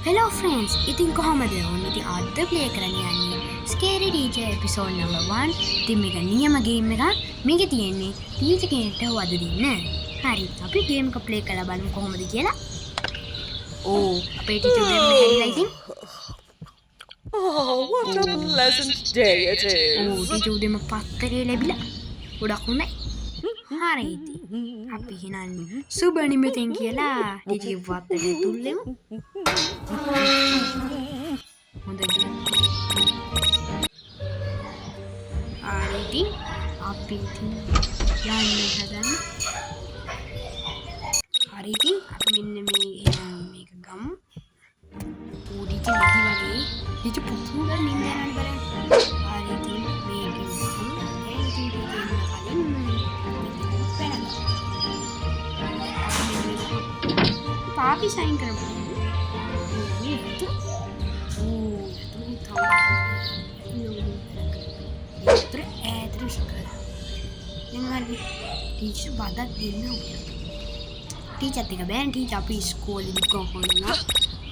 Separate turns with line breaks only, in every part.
Hello friends, ඉතින් කොහමද ඔන්න ඉතින් අද ප්ලේ කරන්න යන්නේ Scary Teacher episode number 1. ඉතින් මේක නියම ගේම් එකක්. මේකේ තියෙන්නේ ටීචර් කෙනෙක්ට වද දෙන්න. හරි, අපි ගේම් එක ප්ලේ කරලා බලමු කොහොමද කියලා. ඕ, අපේ ටීචර් ගේම් එක හැදිලා ඉතින්.
Oh, what a pleasant day it
ඕ,
is.
ටීචර් උදේම පත්තරේ ලැබිලා. ගොඩක් හොඳයි. හරි ඉතින්. අපි හිනන්නේ සුබ නිමිතින් කියලා ටීචර් වත්තට තුල්ලෙමු. හොඳයි. ආරිටි අපි ඉතින් යන්නේ හදන්න. ආරිටි අපි මෙන්න මේක ගමු. පොඩිට නැති වගේ ඊට පුපුල නින්ද යන බලන්න. ආරිටි මේක ගමු. ඒකේ කලින් පාපි සයින් කරමු. ටීචර් බදක් දෙන්න ඕනේ. ටීචර්ත් එක බෑන් ටීචර් අපි ඉස්කෝලේ ගිහලා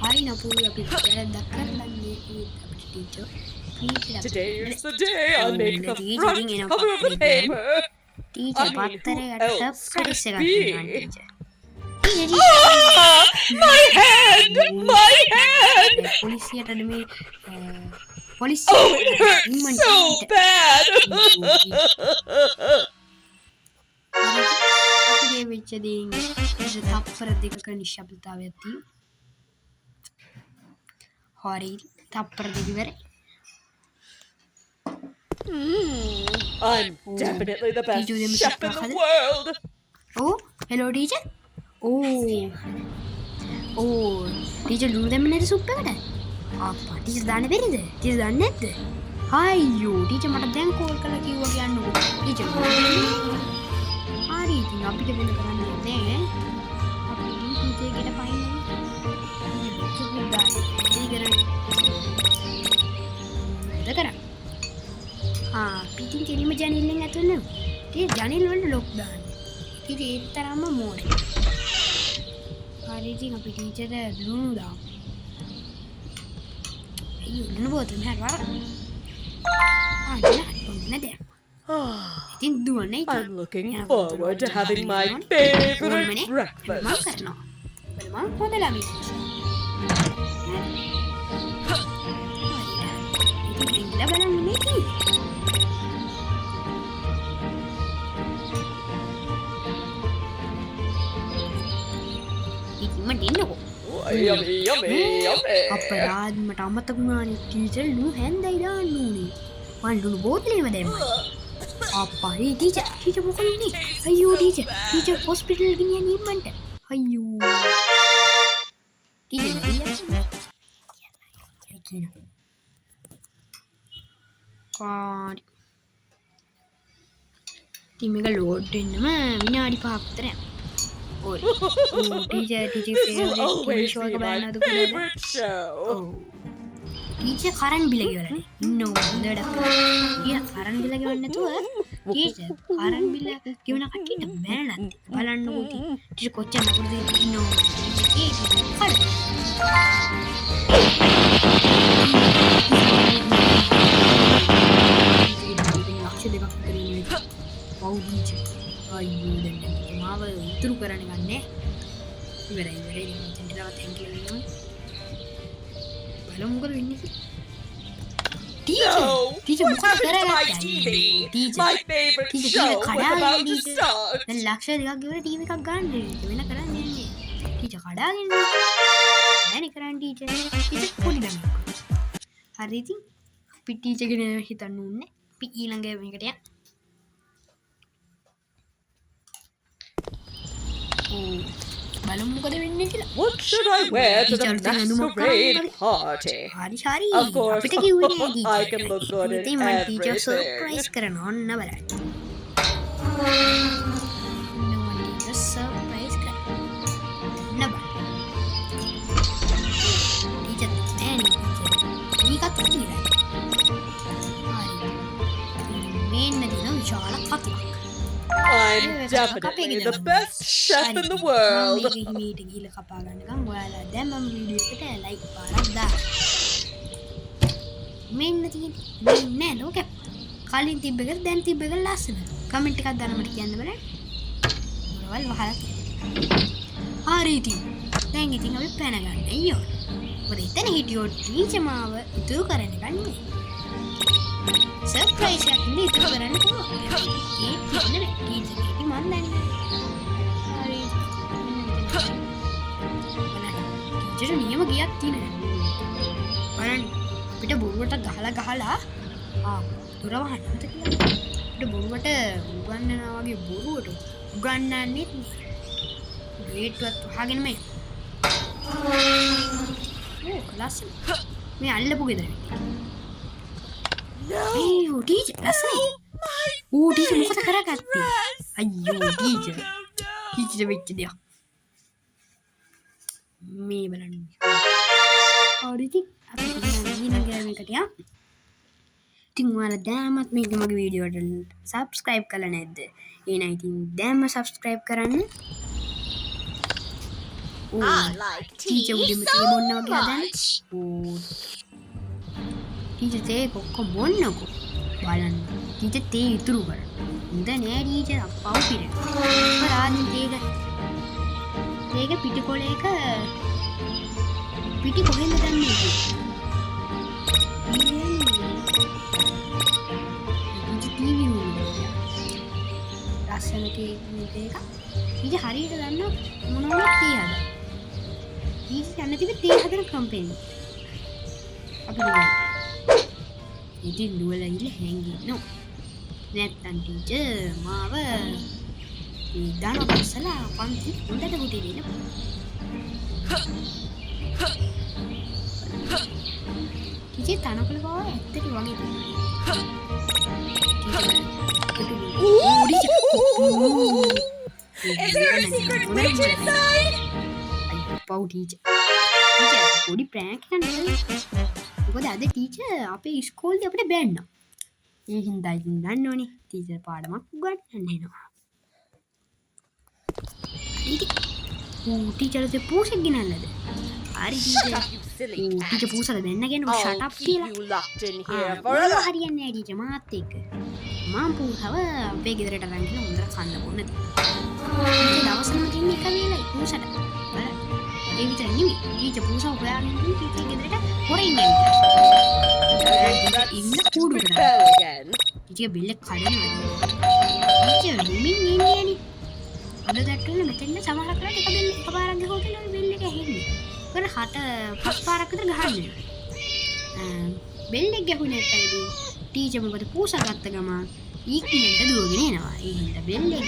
හරි නපුරු අපි වැරද්දක් කරන්නේ අපේ teacher.
Today is the day I make the front cover of the paper.
Teacher පත්තරයට සර්ප්‍රයිස් එකක් දෙනවා teacher.
Ah, my hand! My hand!
පොලිසියට මේ
Oh, it hurts so bad!
අපිගේ වෙච්ච දේෙන් තප්පර දෙකක නිශ්ශබ්දතාවයක් තියෙනවා. හරි තප්පර දෙක ඉවරයි.
I'm definitely the best chef in the world.
Oh, hello teacher. Oh, teacher ලුණු දැම්මේ නැති සුප් එකට. අප්පා ටීචර් දාන්න බැරිද? ටීචර් දන්නේ නැද්ද? අයියෝ ටීචර් මට දැන් කෝල් කරලා කිව්වා කියන්නකෝ. ටීචර් හරි ඉතින් අපිට වෙන කරන්න දෙන්නේ අපි ටීචර්ගෙට පයින්නේ. පිටින් කෙලිම ජනේලෙන් ඇතුල් නෙමෙයි. ටීචර් ජනේල වලට ලොක් දාන්න. ඉතින් ඒ තරම්ම මෝඩයි. හරි ඉතින් අපි ටීචර්ට ලුණු දාමු. Ini buat benar banget.
I'm looking forward to having my favorite breakfast. Yummy, yummy, yummy.
අපරාධ මට අමතක වුණානේ ටීචර් ලුණු හැන්දයි දාන්න ඕනේ. මං ලුණු බෝතලෙම දැම්මා. අප්පා ඒ ටීචර් මොකද ඉන්නේ? අයියෝ ටීචර් හොස්පිටල් ගෙනියන්න ඉන්නන්ට. අයියෝ. ටීචර් කාරි. ටීම් එක ලෝඩ් වෙන්නම විනාඩි 5ක් විතර යනවා. Teacher
Always be my favorite show.
Teacher කරන් බිල ගෙවලානේ. ඉන්න හොඳට. කරන් බිල ගෙවන්න නැතුව teacher කරන් බිල ගෙවන කට්ටියට බැලනත් බලන්නකෝ teacher කොච්චර නපුරුද ඉන්නෝ. අයියෝ දැන් මාව උතුරු කරන්න ගන්නේ ඉවරයි දැන් තවත් හැංගිලා ඉන්නවා බලමු මොකද වෙන්නේ ටීචර් මොකද කරන්නේ
My TV. My favorite show is about to start.
දැන් ලක්ෂ දෙකක් ගෙවලා ටීවී එකක් ගන්න වෙන කරන්නේ නැහැ ටීචර් කඩාගෙන නෑනේ කරන්නේ ටීචර් පොඩි ළමයි හරි ඉතින් අපි ටීචර් ගැන හිතන්න ඕනේ අපි ඊළඟ මේකට යන්න බලමු මොකද වෙන්නේ කියලා.
What should I wear to the masquerade party?
හරි
Of course,
අපිට කිව්වේ නෑ
I can look good in
ඉතින් මම ටීචර් සර්ප්‍රයිස්
everything.
කරනවා ඔන්න බලන්න. ටීචර් සර්ප්‍රයිස් කරනවා. ඔන්න බලන්න. ටීචර් නෑනේ මේකත් කියලා. හරි. මේන්න දින විශාල කතාවක්.
I'm definitely the best chef in the world.
මම මේක හිමීට ගිහලා කපා ගන්නකම් ඔයාලා දැන් මම වීඩියෝ එකට ලයික් මෙන්න තියෙන්නේ නෑ ලෝක කලින් තිබ්බ එක දැන් තිබ්බ එක ලස්සන කමෙන්ට් එකක් දාන්න මට කියන්න බලන්න මොනවල් වහලා හරි ඉතින් දැන් ඉතින් අපි පැන ගන්න අයියෝ මොකද එතන හිටියෝ ටීචර් මාව ඉතුරු කරන්න ගන්නේ සර්ප්‍රයිස් එකක් ඉඳි ඉතුරු කරන්න පුළුවන් ඒ කියන්නේ ටීචර් කෙටි මන් දන්නේ හරි ටීචර් නියම ගියක් තියෙනවා බලන්න අපිට බොරුවට ගහලා දුර වහන්න අපිට බොරුවට උගන්වනවා වගේ බොරුවට උගන්වන්නේ ග්‍රේඩ්වත් වහගෙන මේ ලස්සන මේ අල්ලපු ගෙදර අයියෝ ටීචර් ලස්සනයි ටීචර් මොකද කරගත්තේ අයියෝ ටීචර් වෙච්ච දෙයක් මේ බලන්න හරි ඉතින් අපි ඊළඟ ගෑමකට යමු ඉතින් ඔයාලා දැම්මත් මේක මගේ වීඩියෝ එකට සබ්ස්ක්‍රයිබ් කරලා නැද්ද එහෙනම් ඉතින් දැම්ම සබ්ස්ක්‍රයිබ් කරන්න ටීචර් උඩින්ම තේ බොන්න වගේ හදන්න ටීචර් තේ කොක්ක බොන්නකෝ බලන්න ටීචර් තේ ඉතුරු කරන්න හොඳ නෑ ටීචර් අප්පව පිරෙන්න රාදින් තේක පිටිකොලේක පිටි කොහෙන්ද දන්නේ ටීවී ලස්සන තේ එක ඊට හරියට දන්න මොනවද තේ හදන ඊට යන්න තිබෙ තේ හදන කම්පැනි අපි බලමු ඉතින් දුවලා ඉල්ල හැංගින්නෝ නැත්තම් ටීචර් මාව දාන බස්සලා පන්ති හොඳට ගුටි දෙන්න ටීචර් තනකොළ බව ඇත්තට වගේ පව් ටීචර් පොඩි ප්‍රෑන්ක් එකක් මොකද අද ටීචර් අපේ ඉස්කෝලේ අපිට බැන්නා ඒ හින්දා ඉතින් දන්නවනේ ටීචර් පාඩමක් උගන්වන්න එනවා ඉතින් ටීචර් තේ පූසෙක් ගෙනල්ලාද හරි ටීචර් පූසල බැන්න කියන ෂට් අප් කියලා හරියන්නේ නැහැ ටීචර් මාත් එක්ක මම පූසව අපේ ගෙදරට අරන් ගිහලා හොඳට කන්න බොන්න තියෙනවා දවසම තින්නේ එක වේලයි පූසට බලන්න ඒ විතර නෙමෙයි ටීචර් පූසව හොයාගෙන ඉන්නේ ටීචර් ගෙදරට හොරෙන් ඉන්න කූඩුවට ටීචර් බෙල්ල කඩනවා ටීචර් දෙමින් ඉන්නේ නේ අද දැක්කම මෙතෙන් සමහර කරලා එක බෙල්ල එකපාරක් ගහුවා කියලා බෙල්ල එක ඇහෙන්නේ කර හට පස් පාරක් විතර ගහන්නේ බෙල් එක ගැහුනේ නැත්නම් ටීචර් මොකද පූසා ගත්ත ගමන් ඊක්මෙන්ට දුවගෙන එනවා ඒ හින්දා බෙල් එක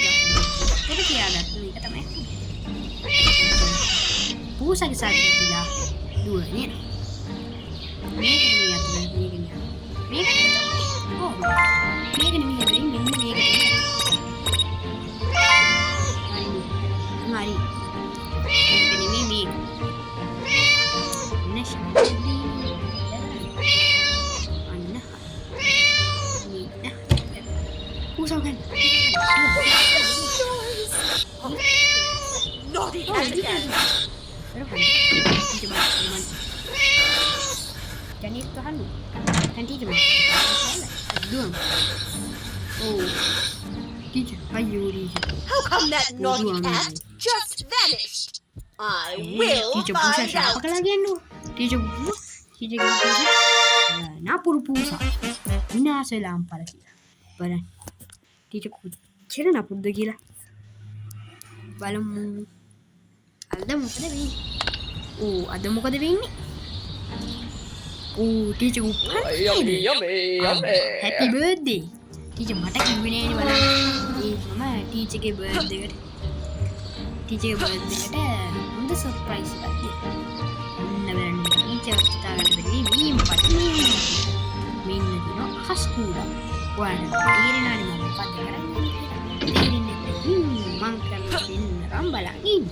ගන්න තියාගත්ත මේක තමයි පූසාගේ සාකච්ඡා දුවගෙන එනවා මේක නෙමෙයි මෙන්න මේක හරි Usahakan. Naughty again. Jangan itu hanu. Nanti cuma. Dua. Oh. Teacher, ayo teacher.
How come that naughty cat just vanished? I will
teacher
find
pusa siapa
out.
lagi anu? Teacher pusa. Na puru pusa. Ina selam para kita. Para. Teacher කොච්චර නපුද්ද කියලා බලමු අද මොකද වෙන්නේ අද මොකද වෙන්නේ teacher උපන්නේ හැපි birthday teacher මට කිව්වේ නෑනේ බලන්න ඒ මම ටීචර්ගේ බර්ත්ඩේ එකට හොඳ සර්ප්‍රයිස් එකක් දෙන්න බලන්න ටීචර් හිතාගන්න බැරි වීම පටි මෙන්න දිනෝ අහස් කූඩා ඔයාලට තේරෙනවනේ මම මොකක්ද කරන්නේ තේරෙන්නේ නැත්නම් මං කරන දෙන්නකම් බලන් ඉන්න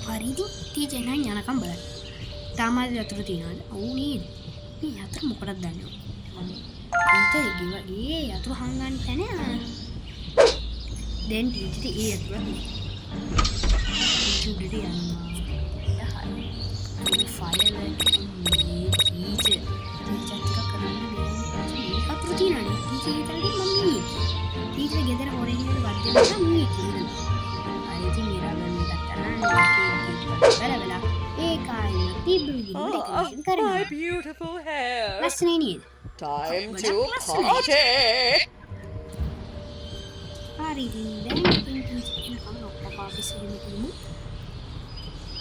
හරිද ටීචර් නම් යනකම් බලන්න තාමත් යතුරු තියනවාද ඔව් නේද මේ යතුරු මොකටද දන්නේ ටීචර්ගේ යතුරු හංගන්න තැන දැන් ටීචර් ඒ යතුරු ටීචර් උඩට යනවා building decoration
my
කරනවා.
beautiful hair.
ලස්සනයි නේද?
Time
Well,
to
that's nice.
party.
හරි ඉතින් දැන් ඉතින් එනකම් ඔක්කොම ආෆිස් එකෙම තියෙමු.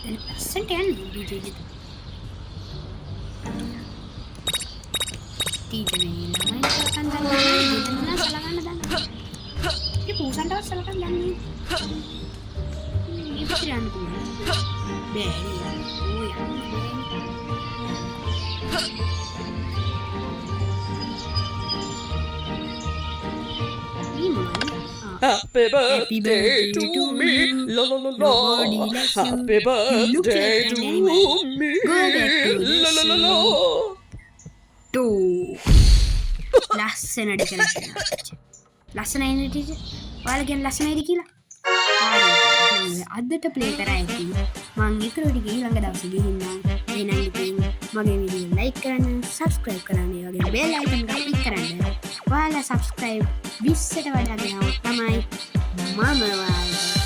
දැන් ලස්සනට යන්න DJ එක. DJ මේ ළමයි සලකන් ගන්නවා. දෙදෙනා සලකන්න දන්නවා. ඒ පූසන්ටවත් සලකන් දන්නේ. මේ පිටර යන්න පුළුවන්. බෑ නේද? ඕ යන්න බෑ.
Happy birthday to me. La la la la. Happy birthday to me. La la la la.
ලස්සනට කරලා ලස්සනයි නේද ටීචර්? ඔයාලා කියන ලස්සනයිද කියලා? හරි. අදට ප්ලේ කරා ඇති. මම ඊටු ටික ඊළඟ දවසේ ගිහින් එහෙනම් ඉතින් මගේ වීඩියෝ ලයික් කරන්න, subscribe කරන්න, ඒ වගේ bell icon එක click කරන්න. ඔයාලා subscribe 20ට වඩා ගියාම තමයි මම ඔයාලට